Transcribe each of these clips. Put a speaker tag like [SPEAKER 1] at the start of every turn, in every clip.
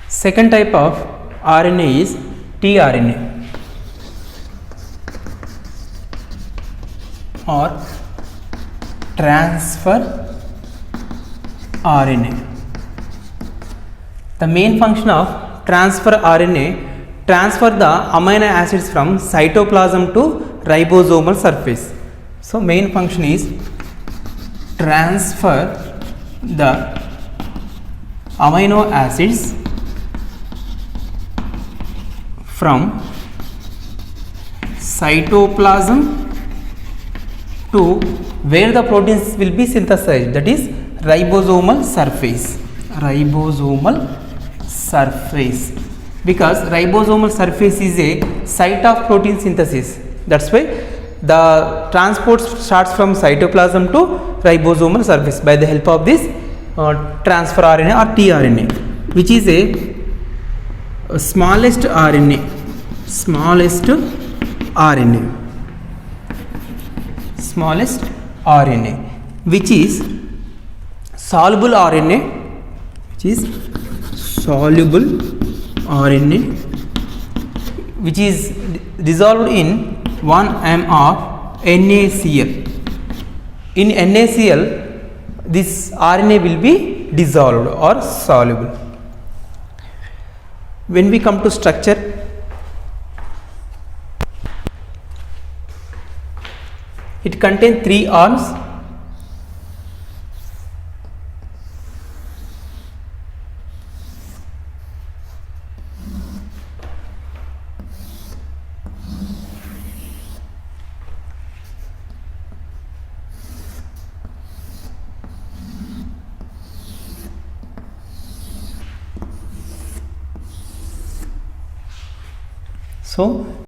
[SPEAKER 1] Second type of RNA is tRNA or transfer RNA. The main function of transfer RNA, transfer the amino acids from cytoplasm to ribosomal surface. So main function is transfer the amino acids from cytoplasm to where the proteins will be synthesized, that is ribosomal surface. Ribosomal surface, because ribosomal surface is a site of protein synthesis. That's why the transport starts from cytoplasm to ribosomal surface by the help of this transfer RNA or tRNA, which is a smallest RNA, smallest RNA, which is soluble RNA, which is dissolved in 1 m of NaCl. In NaCl, this RNA will be dissolved or soluble. When we come to structure, it contains 3 arms.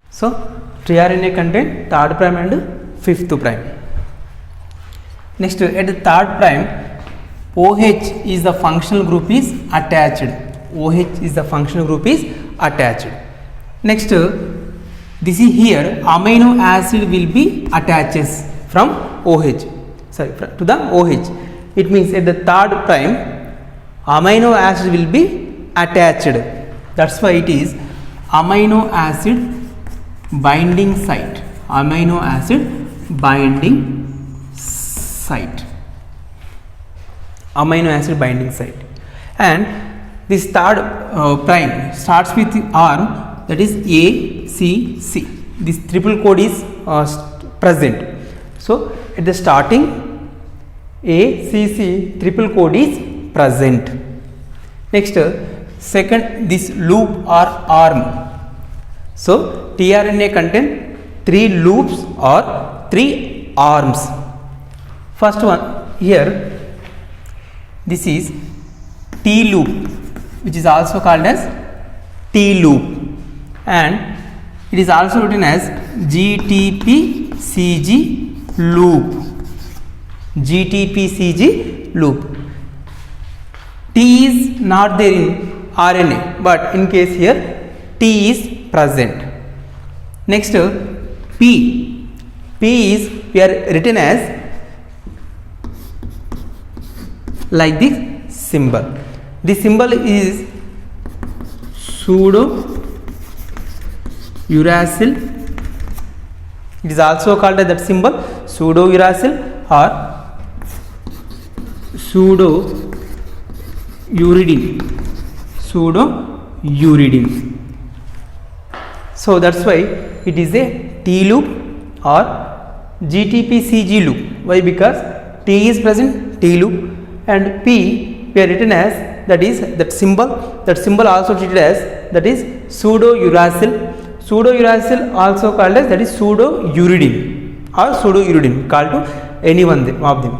[SPEAKER 1] So tRNA contain 3rd prime and 5th prime. Next, at the 3rd prime, OH is the functional group is attached. OH is the functional group is attached. Next, this is here amino acid will be attaches from OH. Sorry, to the OH. It means at the 3rd prime, amino acid will be attached. That's why it is amino acid binding site. Amino acid binding site. Amino acid binding site. And this 3rd prime starts with arm, that is ACC. This triple code is present. So at the starting, ACC triple code is present. Next, second, this loop or arm. So tRNA contain 3 loops or 3 arms. First one here, this is T loop, which is also called as T loop, and it is also written as GTP-CG loop. GTP-CG loop. T is not there in RNA, but in case here T is present. Next, P is we are written as like this symbol. This symbol is pseudo uracil. It is also called as that symbol, pseudo uracil or pseudo uridine. So that's why it is a T loop or GTP-CG loop. Why? Because T is present, T loop, and P we are written as, that is that symbol. That symbol also treated as, that is pseudo uracil. Pseudo uracil also called as, that is pseudo uridine or pseudo uridine, called to any one of them.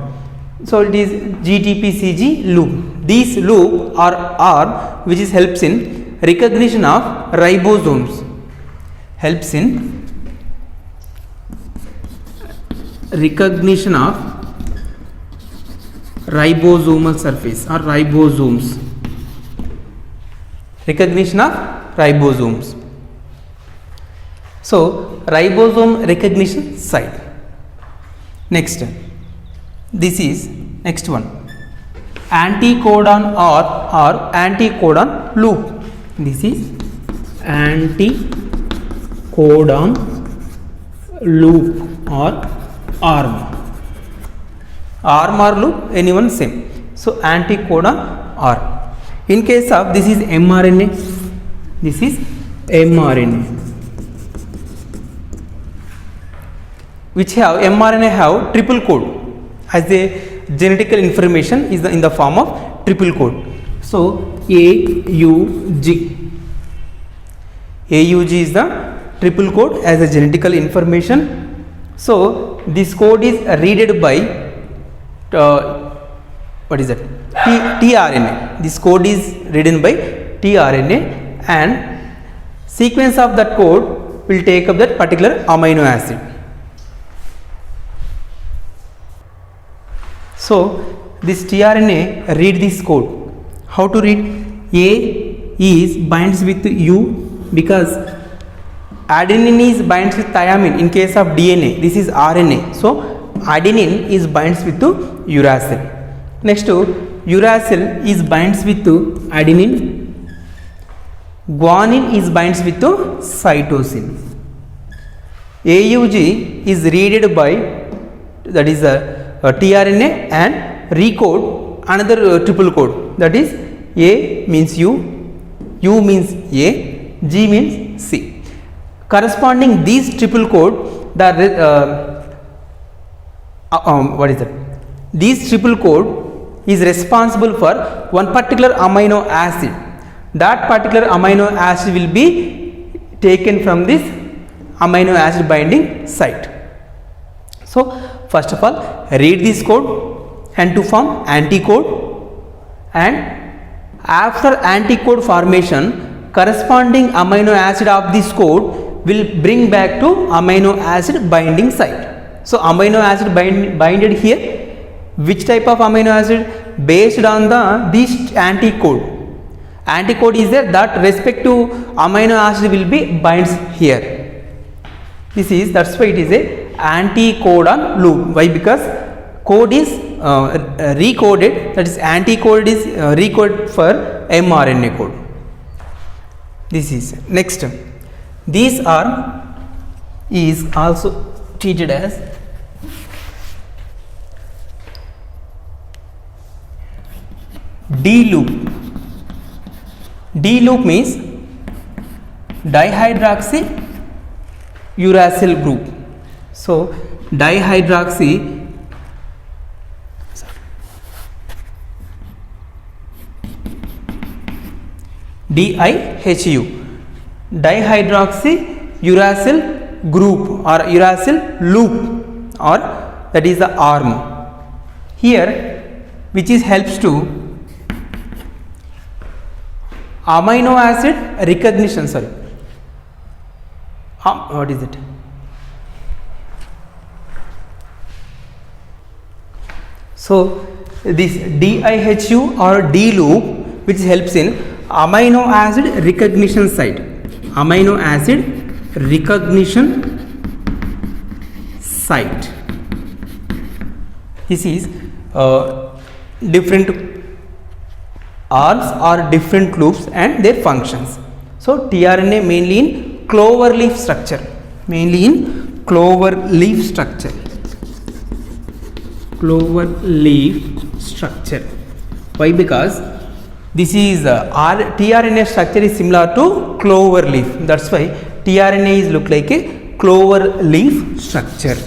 [SPEAKER 1] So it is GTP-CG loop. This loop or arm which is helps in recognition of ribosomes. Helps in recognition of ribosomal surface or ribosomes. Recognition of ribosomes. So ribosome recognition site. Next, this is next one, anticodon or anticodon loop. This is anticodon loop or arm. Arm or loop, anyone same. So anticodon arm. In case of this is mRNA. This is mRNA, which have mRNA have triple code as a genetical information is in the form of triple code. So AUG is the triple code as a genetical information. So this code is read by what is that, tRNA. This code is written by tRNA, and sequence of that code will take up that particular amino acid. So this tRNA read this code. How to read? A is binds with U because adenine is binds with thymine in case of DNA. This is RNA. So adenine is binds with uracil. Next uracil is binds with adenine. Guanine is binds with cytosine. AUG is read by, that is a tRNA, and recode another triple code, that is A means U, U means A, G means C. Corresponding these triple code, the what is that? This triple code is responsible for one particular amino acid. That particular amino acid will be taken from this amino acid binding site. So first of all, read this code and to form anticode, and after anticode formation, corresponding amino acid of this code will bring back to amino acid binding site. So amino acid binded here. Which type of amino acid? Based on this anticode. Anticode is there, that respective amino acid will be binds here. That's why it is a anticodon loop. Why? Because code is recoded, that is anticode is recoded for mRNA code. This is next. This arm is also treated as D loop. D loop means dihydroxy uracil group. So dihydroxy DIHU, dihydroxy uracil group or uracil loop, or that is the arm here, which is helps to amino acid recognition. What is it? So this DIHU or D loop, which helps in amino acid recognition site. Amino acid recognition site. This is different arms or different loops and their functions. So tRNA mainly in clover leaf structure. Mainly in clover leaf structure. Clover leaf structure. Why? Because this is tRNA structure is similar to clover leaf. That's why tRNA is look like a clover leaf structure.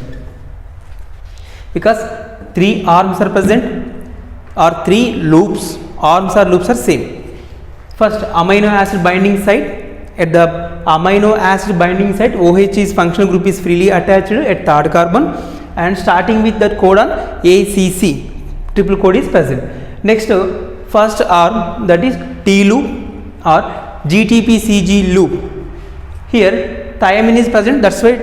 [SPEAKER 1] Because 3 arms are present or 3 loops. Arms or loops are same. First, amino acid binding site. At the amino acid binding site, OH is functional group is freely attached at 3rd carbon, and starting with that codon ACC, triple code is present. Next, first arm, that is T loop or GTPCG loop. Here thymine is present, that's why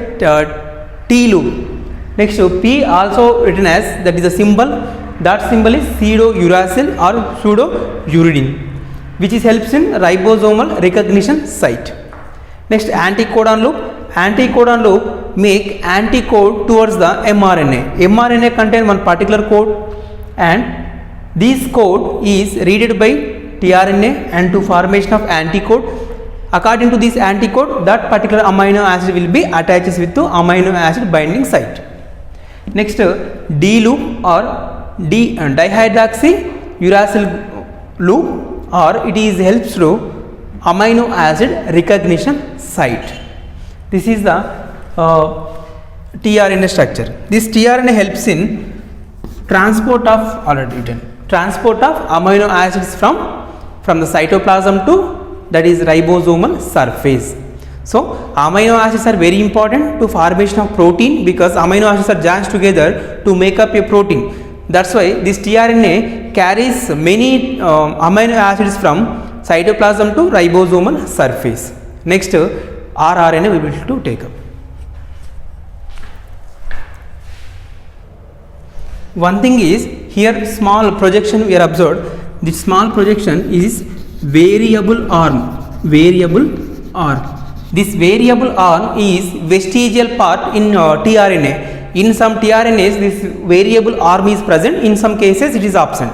[SPEAKER 1] T loop. Next, P also written as, that is a symbol. That symbol is pseudo-uracil or pseudo-uridine, which is helps in ribosomal recognition site. Next, anticodon loop. Anticodon loop make anticode towards the mRNA. mRNA contain one particular code, and this code is read by tRNA, and to formation of anticode According to this anticode, that particular amino acid will be attached with the amino acid binding site. Next, D loop or dihydroxy uracil loop, or it is helps to amino acid recognition site. This is the tRNA structure. This tRNA helps in transport of amino acids from the cytoplasm to, that is, ribosomal surface. So amino acids are very important to formation of protein, because amino acids are joined together to make up a protein. That's why this tRNA carries many amino acids from cytoplasm to ribosomal surface. Next, rRNA we will to take up. One thing is, here small projection we are observed. This small projection is variable arm. This variable arm is vestigial part in tRNA. In some tRNAs this variable arm is present, in some cases it is absent,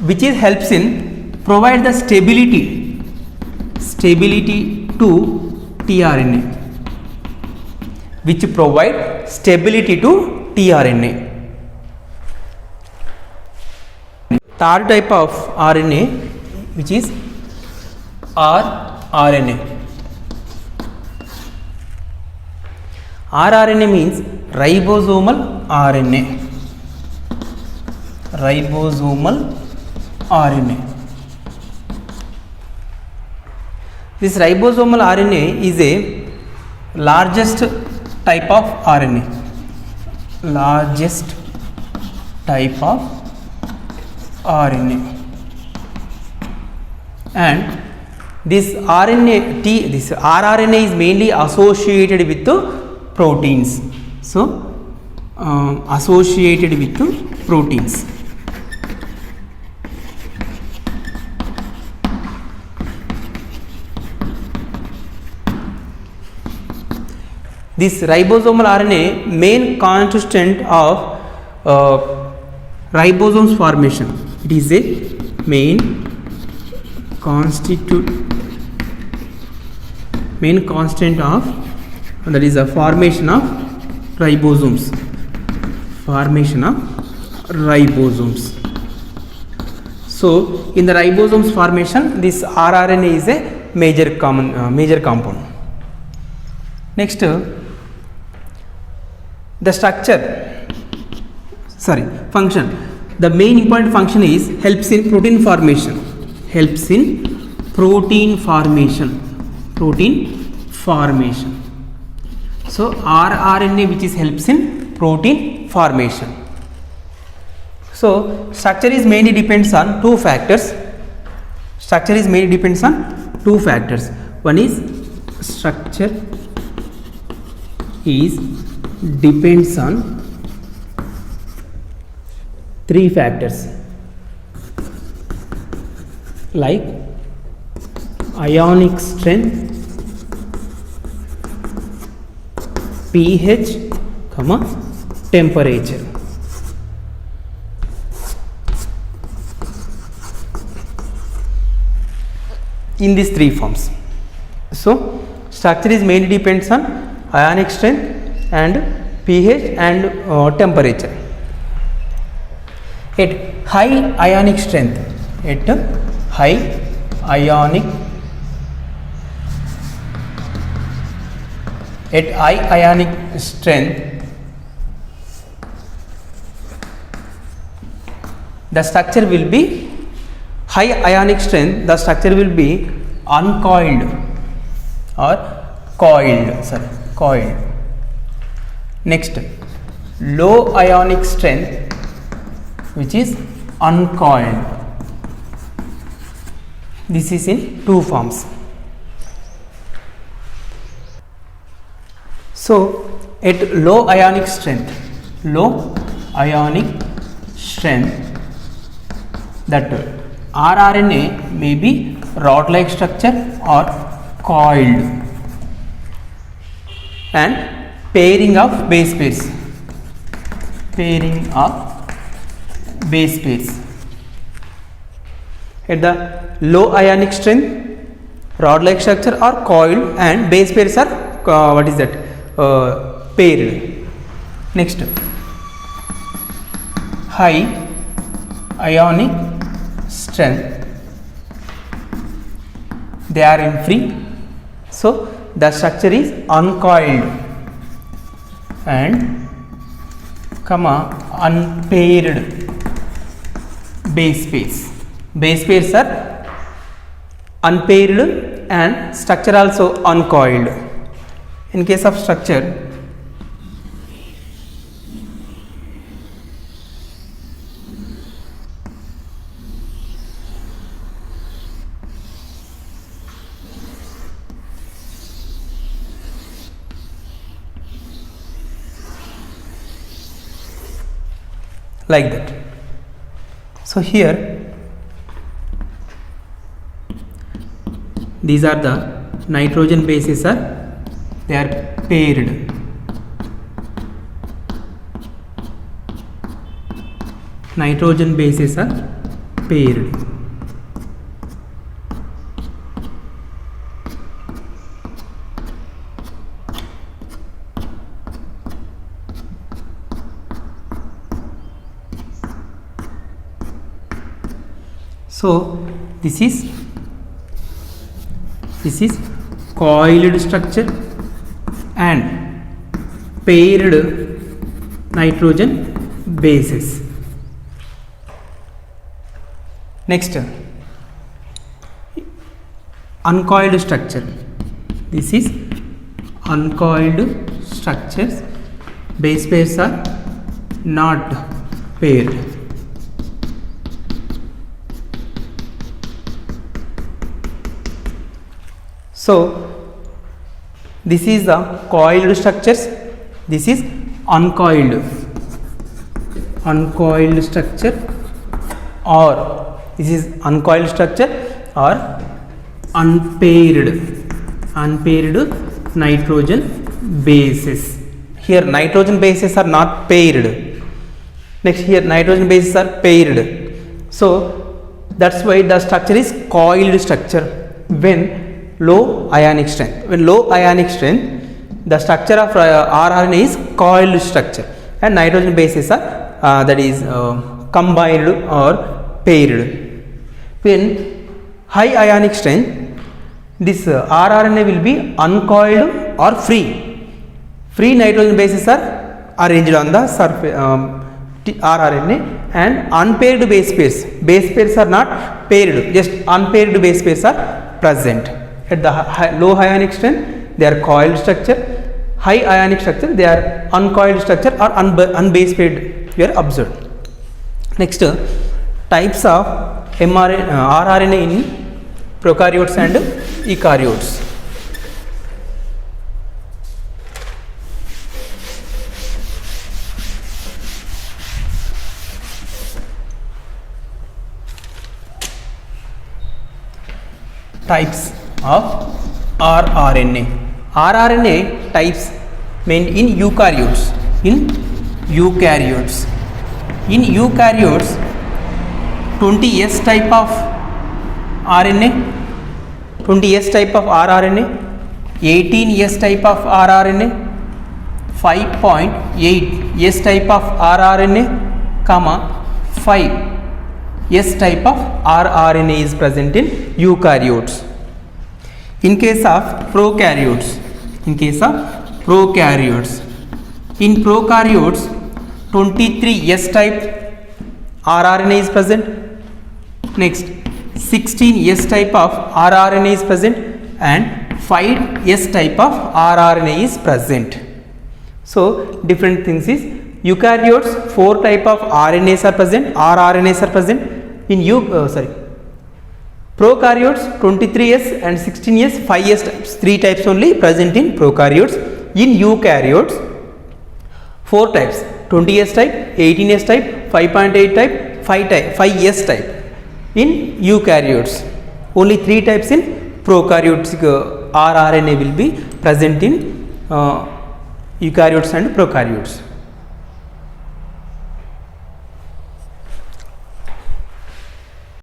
[SPEAKER 1] which is helps in provide the stability to tRNA, which provide stability to tRNA. Third type of RNA, which is rRNA. rRNA means ribosomal RNA. This ribosomal RNA is a largest type of RNA. And this rRNA is mainly associated with the proteins. So associated with the proteins. This ribosomal RNA main constituent of ribosomes formation. It is a main constant of, that is a formation of ribosomes. So in the ribosomes formation, this rRNA is a major compound. Next, the function. The main important function is helps in protein formation. So rRNA, which is helps in protein formation. So structure is mainly depends on two factors. One is structure is depends on three factors, like ionic strength, pH, temperature. In these three forms. So structure is mainly depends on ionic strength and pH and temperature. At high ionic strength, the structure will be uncoiled or coiled. Next, low ionic strength, which is uncoiled. This is in two forms. So at low ionic strength, that rRNA may be rod-like structure or coiled, and pairing of base pairs. At the low ionic strength, rod like structure are coiled and base pairs are what is that, paired. Next, high ionic strength, they are in free, so the structure is uncoiled and unpaired base pairs. Base pairs are unpaired and structure also uncoiled. In case of structure, like that. So here these are the nitrogen bases they are paired. Nitrogen bases are paired. So this is coiled structure and paired nitrogen bases. Next, uncoiled structure. This is uncoiled structures, base pairs are not paired. So this is the coiled structures, this is uncoiled structure, or this is uncoiled structure or unpaired nitrogen bases. Here nitrogen bases are not paired. Next, here nitrogen bases are paired. So that's why the structure is coiled structure when low ionic strength. When low ionic strength, the structure of rRNA is coiled structure and nitrogen bases are that is combined or paired. When high ionic strength, this rRNA will be uncoiled or free. Free nitrogen bases are arranged on the surface rRNA, and unpaired base pairs are not paired, just unpaired base pairs are present. At the low ionic strength, they are coiled structure. High ionic structure, they are uncoiled structure or unbase paired. You are observed. Next, types of rRNA in prokaryotes and eukaryotes. Types of rRNA. rRNA types main in eukaryotes. In eukaryotes, 20S type of RNA, 20S type of rRNA, 18S type of rRNA, 5.8S type of rRNA, 5S type of rRNA is present in eukaryotes. In case of prokaryotes, in prokaryotes, 23S type rRNA is present. Next, 16S type of rRNA is present and 5S type of rRNA is present. So different things is eukaryotes 4 type of RNAs are present, rRNAs are present. In prokaryotes 23S and 16S, 5S types, 3 types only present in prokaryotes. In eukaryotes 4 types, 20S type, 18S type, 5.8 type, 5S type. In eukaryotes only 3 types in prokaryotes rRNA will be present in eukaryotes and prokaryotes.